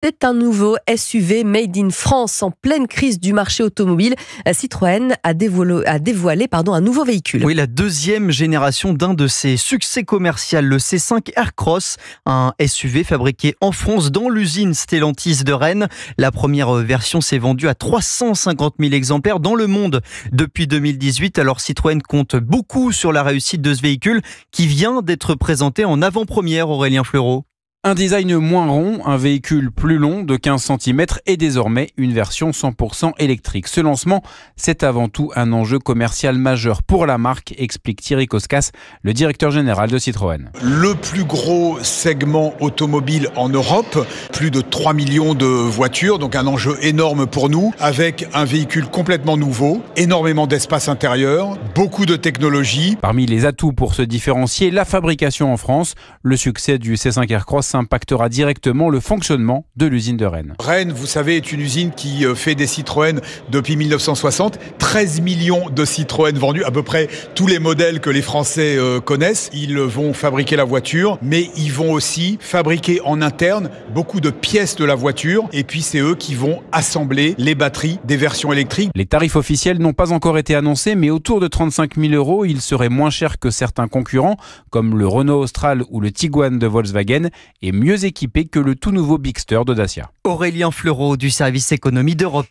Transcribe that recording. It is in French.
C'est un nouveau SUV made in France en pleine crise du marché automobile. Citroën a dévoilé un nouveau véhicule. Oui, la deuxième génération d'un de ses succès commerciaux, le C5 Aircross, un SUV fabriqué en France dans l'usine Stellantis de Rennes. La première version s'est vendue à 350 000 exemplaires dans le monde depuis 2018. Alors Citroën compte beaucoup sur la réussite de ce véhicule qui vient d'être présenté en avant-première, Aurélien Fleureau. Un design moins rond, un véhicule plus long de 15 cm et désormais une version 100% électrique. Ce lancement, c'est avant tout un enjeu commercial majeur pour la marque, explique Thierry Koskas, le directeur général de Citroën. Le plus gros segment automobile en Europe, plus de 3 millions de voitures, donc un enjeu énorme pour nous, avec un véhicule complètement nouveau, énormément d'espace intérieur, beaucoup de technologie. Parmi les atouts pour se différencier, la fabrication en France. Le succès du C5 Aircross impactera directement le fonctionnement de l'usine de Rennes. Rennes, vous savez, est une usine qui fait des Citroën depuis 1960. 13 millions de Citroën vendus, à peu près tous les modèles que les Français connaissent. Ils vont fabriquer la voiture, mais ils vont aussi fabriquer en interne beaucoup de pièces de la voiture. Et puis c'est eux qui vont assembler les batteries des versions électriques. Les tarifs officiels n'ont pas encore été annoncés, mais autour de 35 000 €, ils seraient moins chers que certains concurrents, comme le Renault Austral ou le Tiguan de Volkswagen, et mieux équipé que le tout nouveau Bigster de Dacia. Aurélien Fleureau du service économie d'Europe